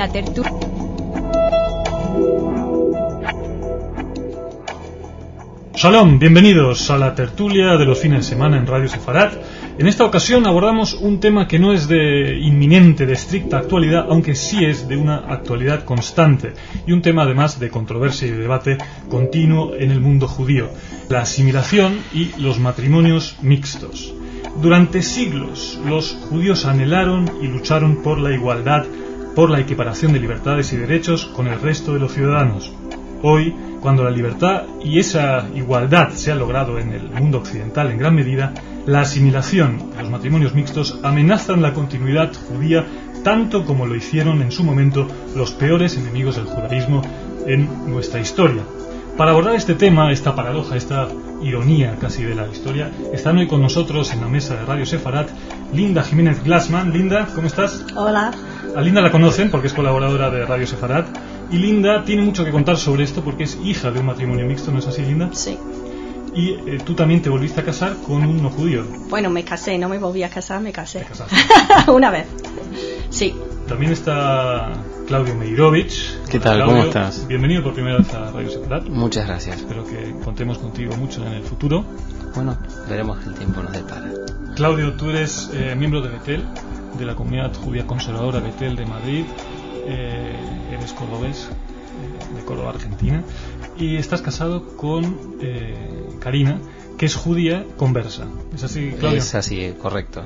la tertulia. Shalom, bienvenidos a la tertulia de los fines de semana en Radio Sefarat. En esta ocasión abordamos un tema que no es de inminente, de estricta actualidad, aunque sí es de una actualidad constante, y un tema además de controversia y debate continuo en el mundo judío: la asimilación y los matrimonios mixtos. Durante siglos los judíos anhelaron y lucharon por la igualdad, por la equiparación de libertades y derechos con el resto de los ciudadanos. Hoy, cuando la libertad y esa igualdad se ha logrado en el mundo occidental en gran medida, la asimilación y los matrimonios mixtos amenazan la continuidad judía tanto como lo hicieron en su momento los peores enemigos del judaísmo en nuestra historia. Para abordar este tema, esta paradoja, esta ironía casi de la historia, están hoy con nosotros en la mesa de Radio Sefarat Linda Jiménez Glassman. Linda, ¿cómo estás? Hola. A Linda la conocen porque es colaboradora de Radio Sefarat, y Linda tiene mucho que contar sobre esto porque es hija de un matrimonio mixto, ¿no es así, Linda? Sí. Y tú también te volviste a casar con un no judío. Bueno, me casé, no me volví a casar, me casé. ¿Te casaste? Una vez. Sí. También está Claudio Meirovich. ¿Qué tal? Claudio, ¿Cómo estás? Bienvenido por primera vez a Radio Sefarat. Muchas gracias. Espero que contemos contigo mucho en el futuro. Bueno, veremos qué el tiempo nos depara. Claudio, tú eres miembro de Betel, de la comunidad judía conservadora Betel de Madrid. Eres cordobés, de Córdoba, Argentina, y estás casado con Karina, que es judía conversa. ¿Es así, Claudio? Es así, correcto.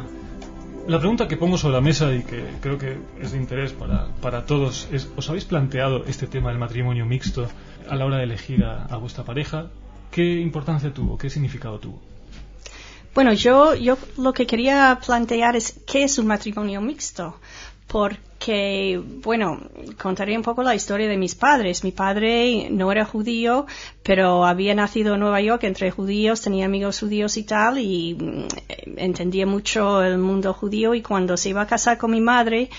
La pregunta que pongo sobre la mesa y que creo que es de interés para todos es: ¿os habéis planteado este tema del matrimonio mixto a la hora de elegir a vuestra pareja? ¿Qué importancia tuvo? ¿Qué significado tuvo? Bueno, yo lo que quería plantear es ¿qué es un matrimonio mixto? Porque, bueno, contaré un poco la historia de mis padres. Mi padre no era judío, pero había nacido en Nueva York entre judíos, tenía amigos judíos y tal, y entendía mucho el mundo judío, y cuando se iba a casar con mi madre,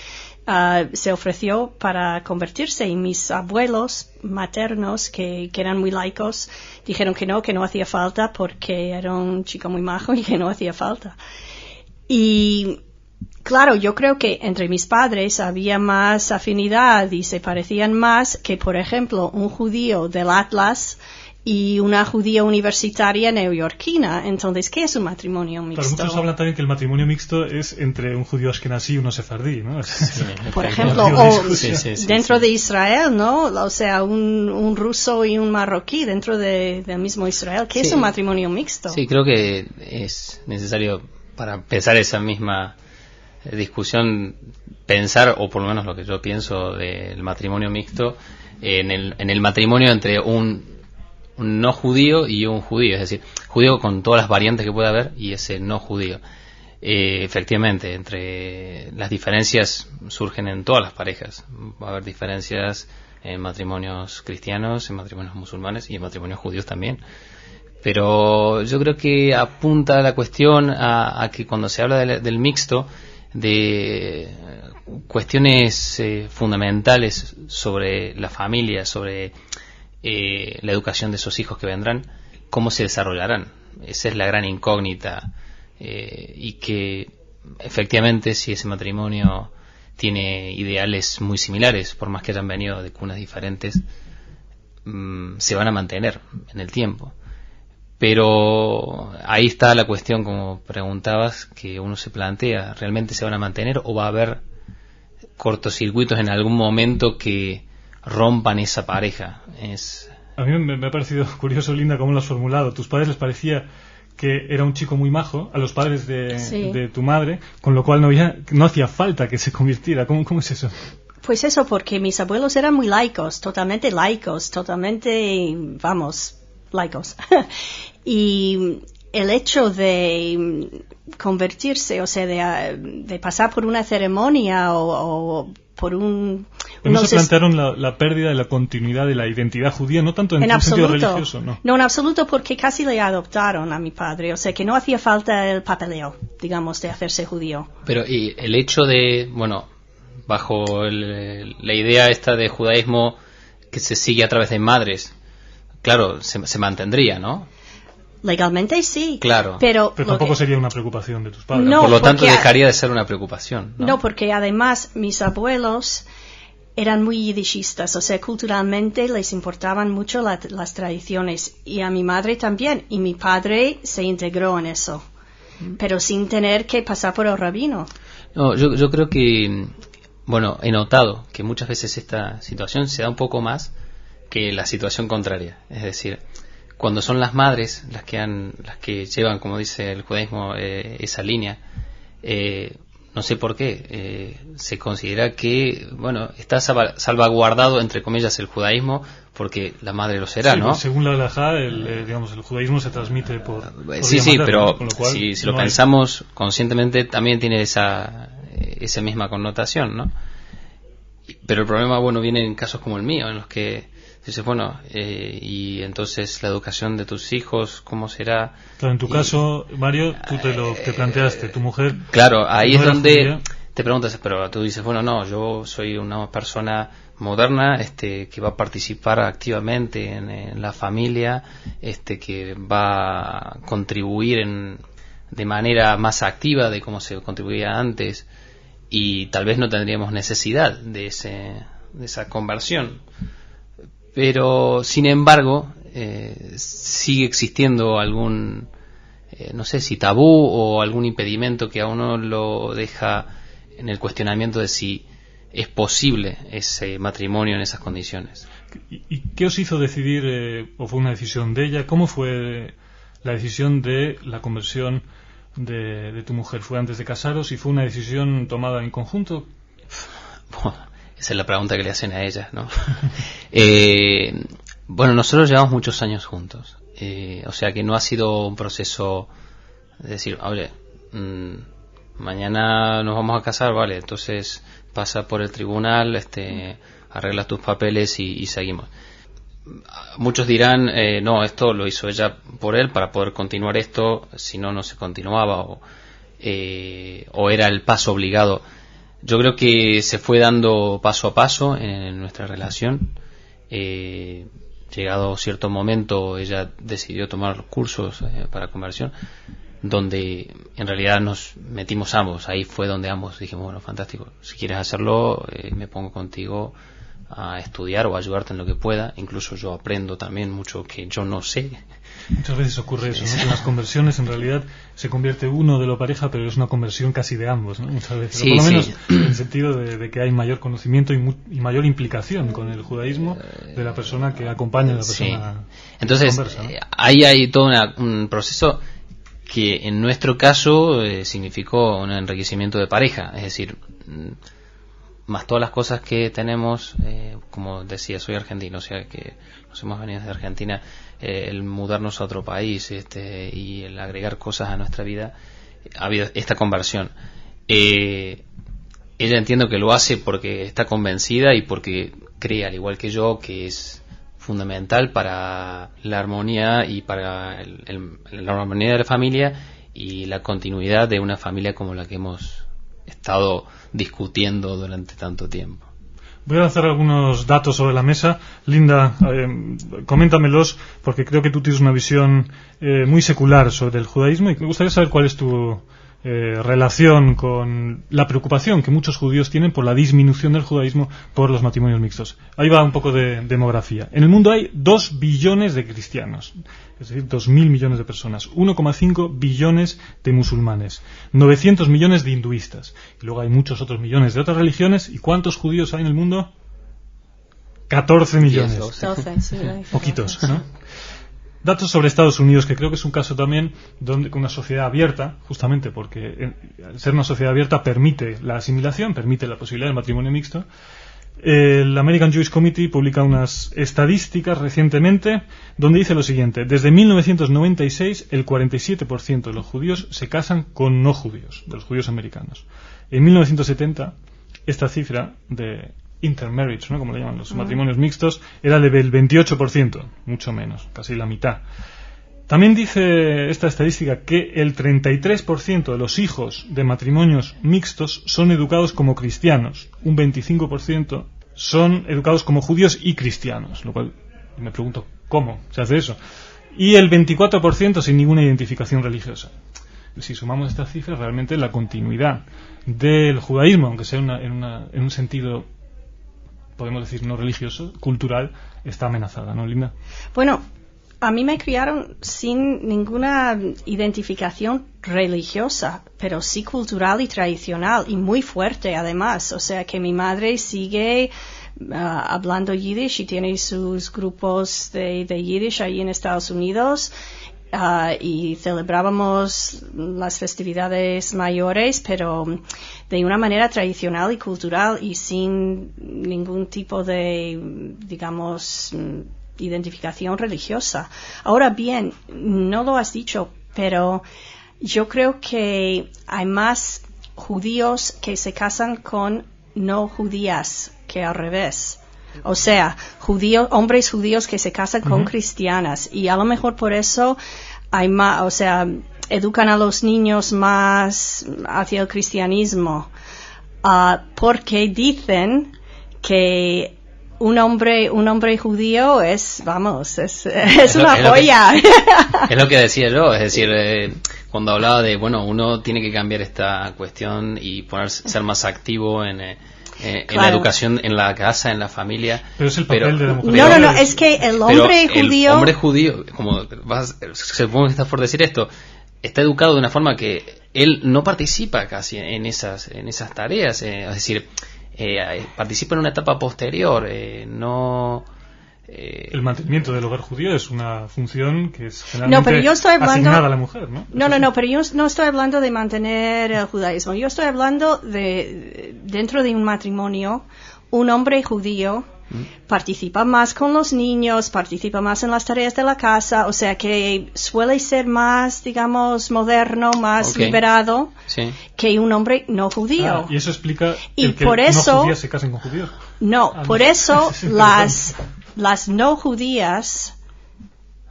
se ofreció para convertirse, y mis abuelos maternos, que eran muy laicos, dijeron que no hacía falta porque era un chico muy majo y que no hacía falta. Y claro, yo creo que entre mis padres había más afinidad y se parecían más que, por ejemplo, un judío del Atlas y una judía universitaria neoyorquina. Entonces, ¿qué es un matrimonio mixto? Claro, muchos hablan también que el matrimonio mixto es entre un judío ashkenazí y uno sefardí, ¿no? Sí, por ejemplo, o sí, dentro de Israel, ¿no? O sea, un ruso y un marroquí dentro del mismo Israel. ¿Qué es un matrimonio mixto? Sí, creo que es necesario, para empezar esa misma discusión, pensar, o por lo menos lo que yo pienso del matrimonio mixto, en el matrimonio entre un no judío y un judío, es decir, judío con todas las variantes que pueda haber y ese no judío. Efectivamente, entre las diferencias surgen en todas las parejas. Va a haber diferencias en matrimonios cristianos, en matrimonios musulmanes y en matrimonios judíos también. Pero yo creo que apunta la cuestión a que cuando se habla del mixto, de cuestiones fundamentales sobre la familia, sobre la educación de esos hijos que vendrán, cómo se desarrollarán. Esa es la gran incógnita, y que efectivamente, si ese matrimonio tiene ideales muy similares, por más que hayan venido de cunas diferentes, se van a mantener en el tiempo. Pero ahí está la cuestión, como preguntabas, que uno se plantea: ¿realmente se van a mantener o va a haber cortocircuitos en algún momento que rompan esa pareja? A mí me ha parecido curioso, Linda, cómo lo has formulado. ¿Tus padres les parecía que era un chico muy majo, a los padres de tu madre, con lo cual no hacía falta que se convirtiera? ¿Cómo es eso? Pues eso, porque mis abuelos eran muy laicos, totalmente, vamos, laicos. Y el hecho de convertirse, o sea, de pasar por una ceremonia o por un... ¿No se plantearon la pérdida de la continuidad de la identidad judía, no tanto en un sentido religioso? No, en absoluto, porque casi le adoptaron a mi padre, o sea que no hacía falta el papeleo, digamos, de hacerse judío. Pero y el hecho de, bueno, bajo la idea esta de judaísmo que se sigue a través de madres, claro, se mantendría, ¿no? Legalmente sí. Claro. Pero tampoco sería una preocupación de tus padres. No, por lo tanto dejaría de ser una preocupación. No, porque además mis abuelos eran muy yidishistas, o sea, culturalmente les importaban mucho las tradiciones, y a mi madre también, y mi padre se integró en eso, pero sin tener que pasar por el rabino. No, yo creo que, bueno, he notado que muchas veces esta situación se da un poco más que la situación contraria, es decir, cuando son las madres las que llevan, como dice el judaísmo, esa línea, no sé por qué, se considera que, bueno, está salvaguardado, entre comillas, el judaísmo, porque la madre lo será, sí, ¿no? Según la halajá, digamos, el judaísmo se transmite por sí, materna, pero cual, si lo pensamos conscientemente, también tiene esa misma connotación, ¿no? Pero el problema, bueno, viene en casos como el mío, en los que dices, bueno, y entonces la educación de tus hijos, ¿cómo será? Claro, en tu caso, Mario, tú te planteaste, tu mujer... Claro, ahí no es donde judía. Te preguntas, pero tú dices, bueno, no, yo soy una persona moderna, que va a participar activamente en la familia, que va a contribuir de manera más activa de cómo se contribuía antes, y tal vez no tendríamos necesidad de esa conversión. Pero, sin embargo, sigue existiendo algún, no sé si tabú o algún impedimento que a uno lo deja en el cuestionamiento de si es posible ese matrimonio en esas condiciones. ¿Y qué os hizo decidir, o fue una decisión de ella? ¿Cómo fue la decisión de la conversión de tu mujer? ¿Fue antes de casaros y fue una decisión tomada en conjunto? Bueno, esa es la pregunta que le hacen a ella, ¿no? Bueno, nosotros llevamos muchos años juntos, o sea que no ha sido un proceso de decir, oye, mañana nos vamos a casar, vale, entonces pasa por el tribunal, arreglas tus papeles y seguimos. Muchos dirán, no, esto lo hizo ella por él para poder continuar esto, si no, no se continuaba, o era el paso obligado. Yo creo que se fue dando paso a paso en nuestra relación. Llegado cierto momento, ella decidió tomar cursos para conversión, donde en realidad nos metimos ambos. Ahí fue donde ambos dijimos, bueno, fantástico, si quieres hacerlo, me pongo contigo a estudiar o a ayudarte en lo que pueda. Incluso yo aprendo también mucho que yo no sé. Muchas veces ocurre eso, ¿no? Que en las conversiones en realidad se convierte uno de la pareja, pero es una conversión casi de ambos, ¿no? Muchas veces, sí, o por lo menos sí. En el sentido de que hay mayor conocimiento y mayor implicación con el judaísmo de la persona que acompaña a la persona. Sí. Entonces, conversa, ¿no? Ahí hay todo un proceso que en nuestro caso significó un enriquecimiento de pareja, es decir, más todas las cosas que tenemos, como decía, soy argentino, o sea que nos hemos venido de Argentina, el mudarnos a otro país y el agregar cosas a nuestra vida, ha habido esta conversión. Ella entiendo que lo hace porque está convencida y porque cree, al igual que yo, que es fundamental para la armonía y para la armonía de la familia y la continuidad de una familia como la que hemos estado discutiendo durante tanto tiempo. Voy a lanzar algunos datos sobre la mesa. Linda, coméntamelos, porque creo que tú tienes una visión muy secular sobre el judaísmo y me gustaría saber cuál es tu relación con la preocupación que muchos judíos tienen por la disminución del judaísmo por los matrimonios mixtos. Ahí va un poco de demografía. En el mundo hay 2 billones de cristianos, es decir, 2.000 millones de personas, 1,5 billones de musulmanes, 900 millones de hinduistas, y luego hay muchos otros millones de otras religiones. ¿Y cuántos judíos hay en el mundo? 14 millones. 12, sí, poquitos, ¿no? Datos sobre Estados Unidos, que creo que es un caso también donde una sociedad abierta, justamente porque al ser una sociedad abierta permite la asimilación, permite la posibilidad del matrimonio mixto. El American Jewish Committee publica unas estadísticas recientemente donde dice lo siguiente: desde 1996 el 47% de los judíos se casan con no judíos, de los judíos americanos. En 1970 esta cifra de intermarriage, ¿no?, como le llaman los matrimonios mixtos, era del 28%, mucho menos, casi la mitad. También dice esta estadística que el 33% de los hijos de matrimonios mixtos son educados como cristianos, un 25% son educados como judíos y cristianos, lo cual me pregunto cómo se hace eso, y el 24% sin ninguna identificación religiosa. Si sumamos estas cifras, realmente la continuidad del judaísmo, aunque sea en un sentido podemos decir no religioso, cultural, está amenazada, ¿no, Linda? Bueno, a mí me criaron sin ninguna identificación religiosa, pero sí cultural y tradicional, y muy fuerte además. O sea que mi madre sigue hablando yiddish y tiene sus grupos de yiddish ahí en Estados Unidos. Y celebrábamos las festividades mayores, pero de una manera tradicional y cultural y sin ningún tipo de, digamos, identificación religiosa. Ahora bien, no lo has dicho, pero yo creo que hay más judíos que se casan con no judías que al revés. O sea, hombres judíos que se casan con cristianas, y a lo mejor por eso hay más, o sea, educan a los niños más hacia el cristianismo, porque dicen que un hombre judío es una joya. Es lo que decía yo, es decir, cuando hablaba de, bueno, uno tiene que cambiar esta cuestión y ser más activo en la educación, en la casa, en la familia. Pero es el papel de la mujer. No, es que el hombre judío... El hombre judío, supongo que estás por decir esto, está educado de una forma que él no participa casi en esas tareas, es decir, participa en una etapa posterior, el mantenimiento del hogar judío es una función que es generalmente asignada a la mujer, ¿no? No, pero yo no estoy hablando de mantener el judaísmo. Yo estoy hablando de, dentro de un matrimonio, un hombre judío participa más con los niños, participa más en las tareas de la casa, o sea que suele ser más, digamos, moderno, más liberado que un hombre no judío. Y eso explica y que por eso, no judías se casen con judíos. Por eso las no judías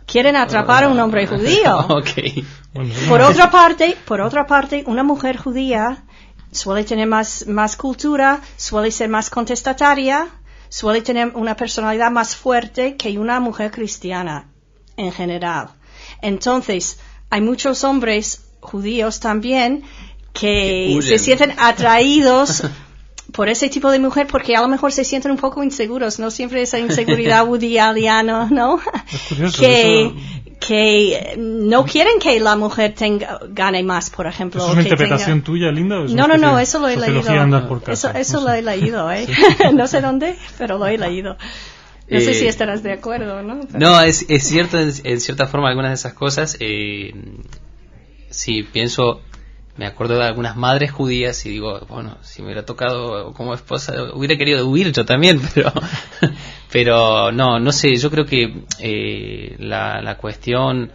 quieren atrapar a un hombre judío. Por otra parte, una mujer judía suele tener más cultura, suele ser más contestataria, suele tener una personalidad más fuerte que una mujer cristiana en general. Entonces, hay muchos hombres judíos también que se sienten atraídos por ese tipo de mujer porque a lo mejor se sienten un poco inseguros, no siempre esa inseguridad woodialiana, ¿no? Es curioso, que no quieren que la mujer gane más, por ejemplo. ¿Es una interpretación tuya, Linda? ¿O es no, eso lo he leído. Andar por casa? Eso lo he leído, ¿eh? No sé dónde, pero lo he leído. No sé si estarás de acuerdo, ¿no? Pero... No, es cierto, en cierta forma, algunas de esas cosas. Sí, pienso, me acuerdo de algunas madres judías y digo, bueno, si me hubiera tocado como esposa, hubiera querido huir yo también, pero no sé, yo creo que la cuestión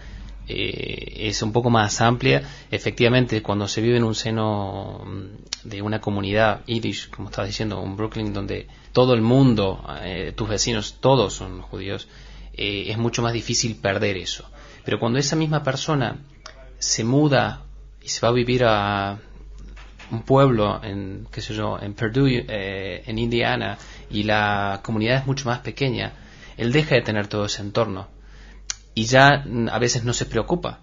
es un poco más amplia. Efectivamente, cuando se vive en un seno de una comunidad Yiddish, como estabas diciendo, un Brooklyn donde todo el mundo, tus vecinos, todos son judíos, es mucho más difícil perder eso. Pero cuando esa misma persona se muda y se va a vivir a un pueblo en Purdue, en Indiana, y la comunidad es mucho más pequeña, él deja de tener todo ese entorno y ya a veces no se preocupa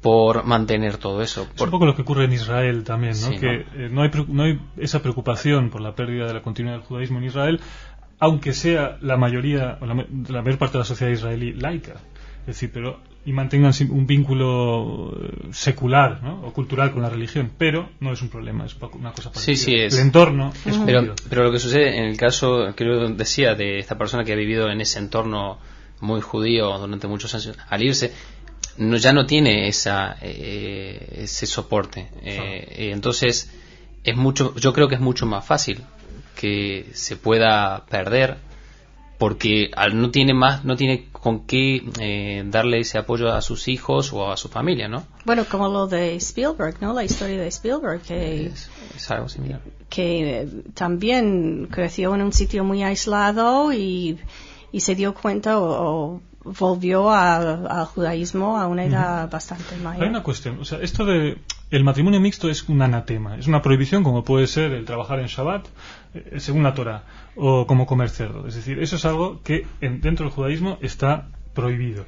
por mantener todo eso. Es un poco lo que ocurre en Israel también, ¿no? Sí, que no hay esa preocupación por la pérdida de la continuidad del judaísmo en Israel, aunque sea la mayoría o la mayor parte de la sociedad israelí laica. Es decir, y mantengan un vínculo secular, ¿no? O cultural con la religión, pero no es un problema, es una cosa parecida. Sí, es. El entorno es pero lo que sucede en el caso, creo decía, de esta persona que ha vivido en ese entorno muy judío durante muchos años, al irse ya no tiene ese soporte, entonces yo creo que es mucho más fácil que se pueda perder, porque no tiene con qué darle ese apoyo a sus hijos o a su familia, ¿no? Bueno, como lo de Spielberg, ¿no? La historia de Spielberg, que es algo similar. Que también creció en un sitio muy aislado y se dio cuenta o volvió al judaísmo a una edad bastante mayor. Hay una cuestión, o sea, esto de el matrimonio mixto es un anatema, es una prohibición como puede ser el trabajar en Shabbat según la Torá, o como comer cerdo. Es decir, eso es algo que dentro del judaísmo está prohibido.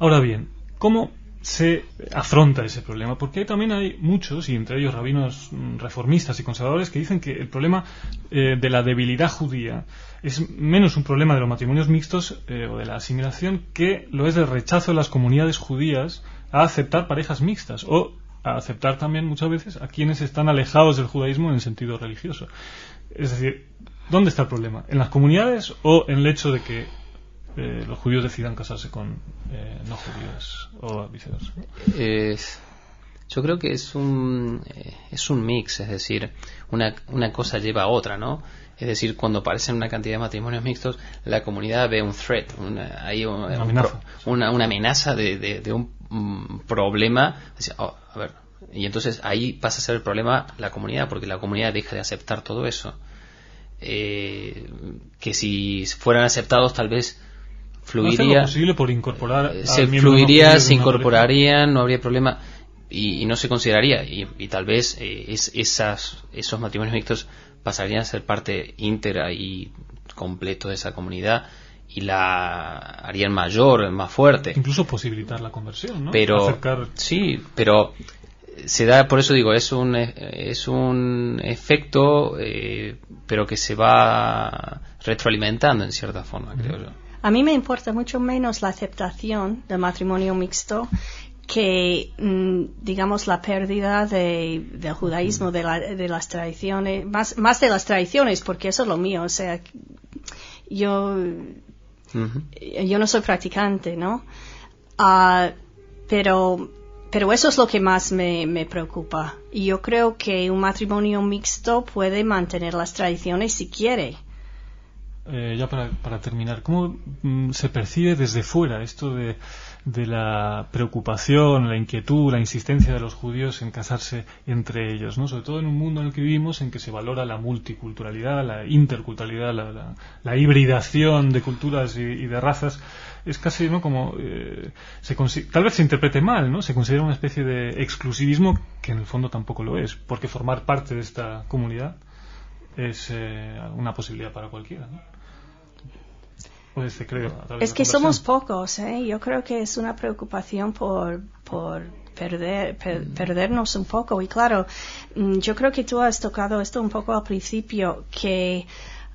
Ahora bien, ¿cómo se afronta ese problema? Porque también hay muchos, y entre ellos rabinos reformistas y conservadores, que dicen que el problema de la debilidad judía es menos un problema de los matrimonios mixtos o de la asimilación que lo es del rechazo de las comunidades judías a aceptar parejas mixtas o a aceptar también muchas veces a quienes están alejados del judaísmo en el sentido religioso. Es decir, ¿dónde está el problema? ¿En las comunidades o en el hecho de que los judíos decidan casarse con no judíos o viceversa? Yo creo que es un mix, es decir, una cosa lleva a otra, ¿no? Es decir, cuando aparecen una cantidad de matrimonios mixtos, la comunidad ve un threat, una amenaza de un problema. A ver, y entonces ahí pasa a ser el problema la comunidad, porque la comunidad deja de aceptar todo eso. Que si fueran aceptados, tal vez fluiría. Lo posible por incorporar. Se fluiría, se incorporarían, no habría problema. Y no se consideraría, y tal vez esos matrimonios mixtos pasarían a ser parte íntegra y completo de esa comunidad y la harían mayor, más fuerte. Incluso posibilitar la conversión, ¿no? Pero sí, pero se da, por eso digo, es un efecto, pero que se va retroalimentando en cierta forma, creo yo. A mí me importa mucho menos la aceptación del matrimonio mixto que, digamos, la pérdida del judaísmo, de las tradiciones, más de las tradiciones, porque eso es lo mío, o sea, yo no soy practicante, ¿no? Pero eso es lo que más me preocupa. Y yo creo que un matrimonio mixto puede mantener las tradiciones si quiere. Ya para terminar, ¿cómo se percibe desde fuera esto de la preocupación, la inquietud, la insistencia de los judíos en casarse entre ellos, ¿no? Sobre todo en un mundo en el que vivimos, en que se valora la multiculturalidad, la interculturalidad, la hibridación de culturas y de razas? Es casi, ¿no?, como tal vez se interprete mal, ¿no? Se considera una especie de exclusivismo que en el fondo tampoco lo es, porque formar parte de esta comunidad es una posibilidad para cualquiera, ¿no? Pues es que somos pocos, ¿eh? Yo creo que es una preocupación por perdernos un poco. Y claro, yo creo que tú has tocado esto un poco al principio, que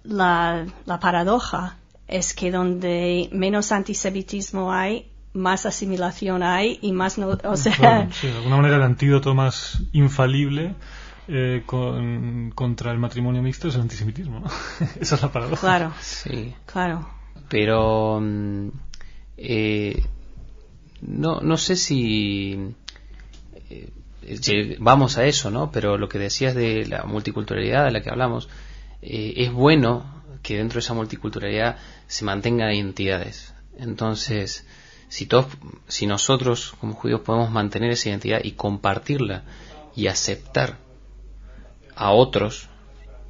la paradoja es que donde menos antisemitismo hay, más asimilación hay y más no, o sea... Bueno, sí, de alguna manera el antídoto más infalible contra el matrimonio mixto es el antisemitismo, ¿no? Esa es la paradoja. Claro, sí. Claro. Pero no sé si vamos a eso, ¿no? Pero lo que decías de la multiculturalidad de la que hablamos, es bueno que dentro de esa multiculturalidad se mantengan identidades. Entonces, si nosotros como judíos podemos mantener esa identidad y compartirla y aceptar a otros,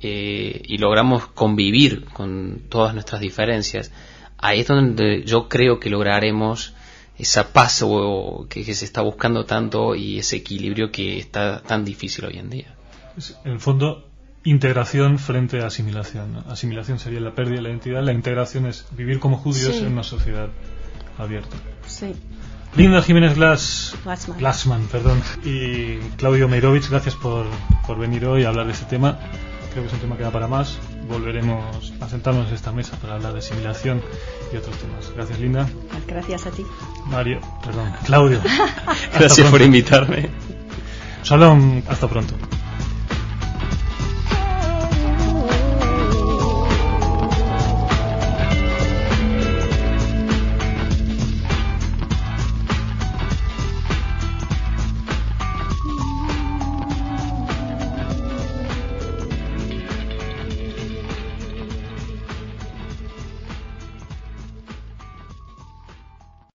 y logramos convivir con todas nuestras diferencias, ahí es donde yo creo que lograremos esa paz que se está buscando tanto y ese equilibrio que está tan difícil hoy en día. En el fondo, integración frente a asimilación, ¿no? Asimilación sería la pérdida de la identidad, la integración es vivir como judíos en una sociedad abierta. Sí. Linda Jiménez Glassman, y Claudio Meirovich, gracias por venir hoy a hablar de este tema. Creo que es un tema que da para más. Volveremos a sentarnos en esta mesa para hablar de asimilación y otros temas. Gracias, Linda. Gracias a ti. Claudio. Gracias por invitarme. Shalom, hasta pronto.